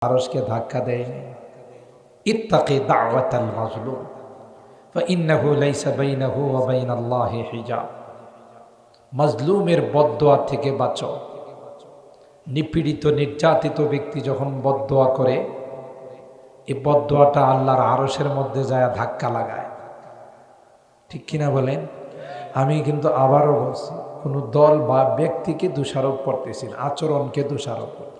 আরশকে ধাক্কা দেয়নি। ইত্তাকি দাওয়াতাল মাজলুম ফাইন্নাহু লাইসা বাইনাহু ওয়া বাইনাল্লাহি হিজাব। মাজলুমের বদদোয়া থেকে বাঁচো। নিপীড়িত নির্যাতিত ব্যক্তি যখন বদদোয়া করে, এই বদদোয়াটা আল্লাহর আরশের মধ্যে যায় ধাক্কা লাগায়। ঠিক কিনা বলেন? আমি কিন্তু আবারও বলছি, কোনো দল বা ব্যক্তিকে দোষারোপ করতেছি না, আচরণকে দোষারোপ করতে।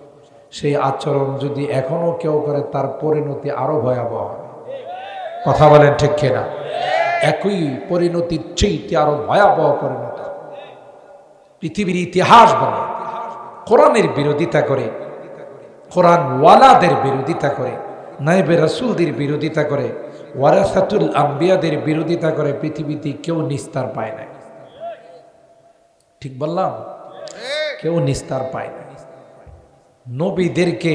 সেই আচরণ যদি এখনো কেউ করে, তার পরিণতি আরো ভয়াবহ হবে। কথা বলেন ঠিক কিনা? একই পরিণতির চেয়ে আরো ভয়াবহ পরিণতি। পৃথিবীর ইতিহাস বলে, কোরআনের বিরোধিতা করে, কোরআন ওয়ালাদের বিরোধিতা করে, নায়েবে রাসূলদের বিরোধিতা করে, ওয়ারাসাতুল আম্বিয়াদের বিরোধিতা করে, পৃথিবীতে কেউ নিস্তার পায় না। ঠিক বললাম? কেউ নিস্তার পায় না। নবীদেরকে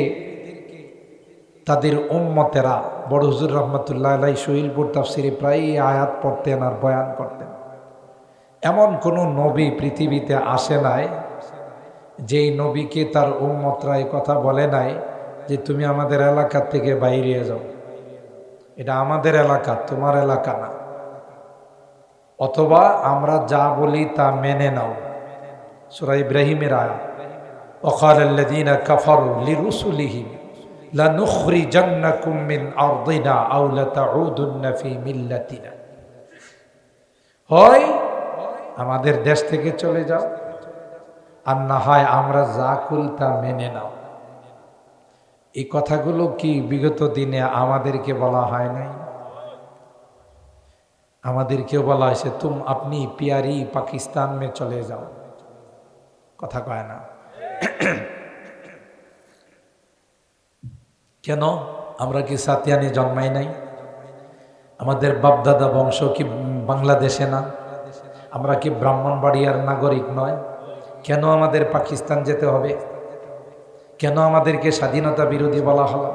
তাদের উম্মতেরা, বড় হুজুর রহমতুল্লাহ আলাইহি শহীদপুর তাফসিরে প্রায় আয়াত পড়তেন আর বয়ান করতেন। এমন কোন নবী পৃথিবীতে আসে নাই যেই নবীকে তার উম্মতরা এই কথা বলে নাই যে তুমি আমাদের এলাকা থেকে বাইরে যাও, এটা আমাদের এলাকা, তোমার এলাকা না, অথবা আমরা যা বলি তা মেনে নাও। সূরা ইব্রাহিমের আয়াত, وقال الذين كفروا لرسلهم لنخرجنكم من أرضنا أو لتعودن في ملتنا। হয় আমাদের দেশ থেকে চলে যাও, আর না হয় আমরা যা করি তা মেনে নাও। এই কথাগুলো কি বিগত দিনে আমাদেরকে বলা হয় নাই? আমাদেরকেও বলা হয়েছে আপনি পিয়ারি পাকিস্তান মে চলে যাও। কথা কয় না? কেন? আমরা কি সাতিয়ানে জন্মাই নাই? আমাদের বাপদাদা বংশ কি বাংলাদেশে না? আমরা কি ব্রাহ্মণবাড়িয়ার নাগরিক নয়? কেন আমাদের পাকিস্তান যেতে হবে? কেন আমাদেরকে স্বাধীনতা বিরোধী বলা হলো?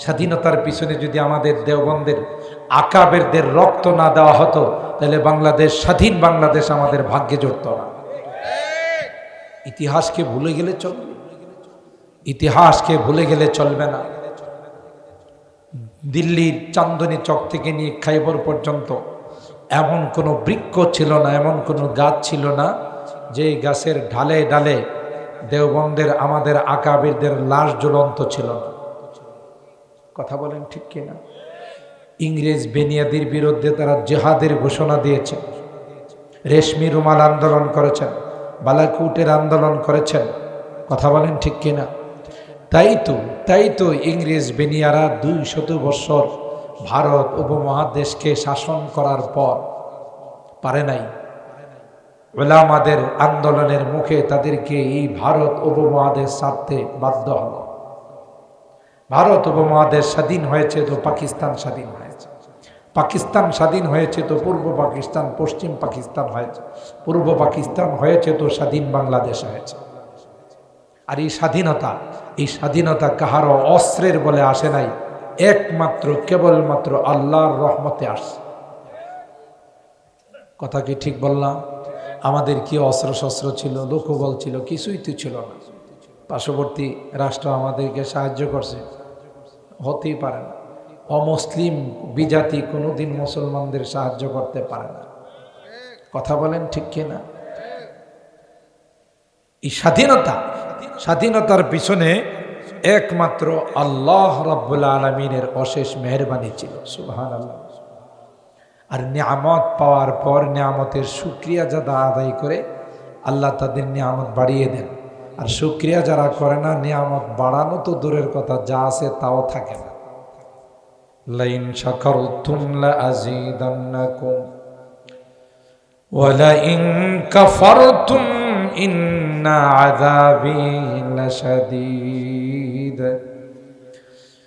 স্বাধীনতার পিছনে যদি আমাদের দেওবন্দের আকাবেরদের রক্ত না দেওয়া হতো, তাহলে বাংলাদেশ, স্বাধীন বাংলাদেশ আমাদের ভাগ্যে জুটত না। ইতিহাসকে ভুলে গেলে চলবে? ইতিহাসকে ভুলে গেলে চলবে না। দিল্লির চান্দনী চক থেকে নিয়ে খাইবর পর্যন্ত এমন কোনো বৃক্ষ ছিল না, এমন কোনো গাছ ছিল না যে গাছের ঢালে ঢালে দেওবন্দের আমাদের আকাবিরদের লাশ ঝুলন্ত ছিল না। কথা বলেন ঠিক কিনা? ইংরেজ বেনিয়াদের বিরুদ্ধে তারা জিহাদের ঘোষণা দিয়েছে, রেশমি রুমাল আন্দোলন করেছেন, বালাকুটের আন্দোলন করেছেন। কথা বলেন ঠিক কিনা? তাই তো ইংরেজ বেনিয়ারা 200 বছর ভারত উপমহাদেশকে শাসন করার পর পারে নাই। উলামাদের আন্দোলনের মুখে তাদেরকে এই ভারত উপমহাদেশ ছাড়তে বাধ্য হল। ভারত উপমহাদেশ স্বাধীন হয়েছে তো পাকিস্তান স্বাধীন হয়েছে, পাকিস্তান স্বাধীন হয়েছে তো পূর্ব পাকিস্তান, পশ্চিম পাকিস্তান হয়েছে, পূর্ব পাকিস্তান হয়েছে তো স্বাধীন বাংলাদেশ হয়েছে। আর এই স্বাধীনতা কাহারও অস্ত্রের বলে আসে নাই, একমাত্র কেবলমাত্র আল্লাহর রহমতে আসছে। কথা কি ঠিক বললাম? আমাদের কি অস্ত্র শস্ত্র ছিল, লোকবল ছিল? কিছুই তো ছিল না। পার্শ্ববর্তী রাষ্ট্র আমাদেরকে সাহায্য করছে? হতেই পারে না। অমুসলিম বিজাতি কোনোদিন মুসলমানদের সাহায্য করতে পারে না। কথা বলেন ঠিক কিনা? এই স্বাধীনতার পিছনে একমাত্র আল্লাহ রাব্বুল আলামিনের অশেষ মেহেরবানি ছিল। সুবহানাল্লাহ। আর নিয়ামত পাওয়ার পর নিয়ামতের শুকরিয়া যারা আদায় করে, আল্লাহ তাদের নিয়ামত বাড়িয়ে দেন। আর শুকরিয়া যারা করে না, নিয়ামত বাড়ানো তো দূরের কথা, যা আছে তাও থাকে না। লাইন শাকারতুম লাযীদান্নাকুম ওয়া লাইন কাফারতুম ইন্না আযাবি লাশাদীদ।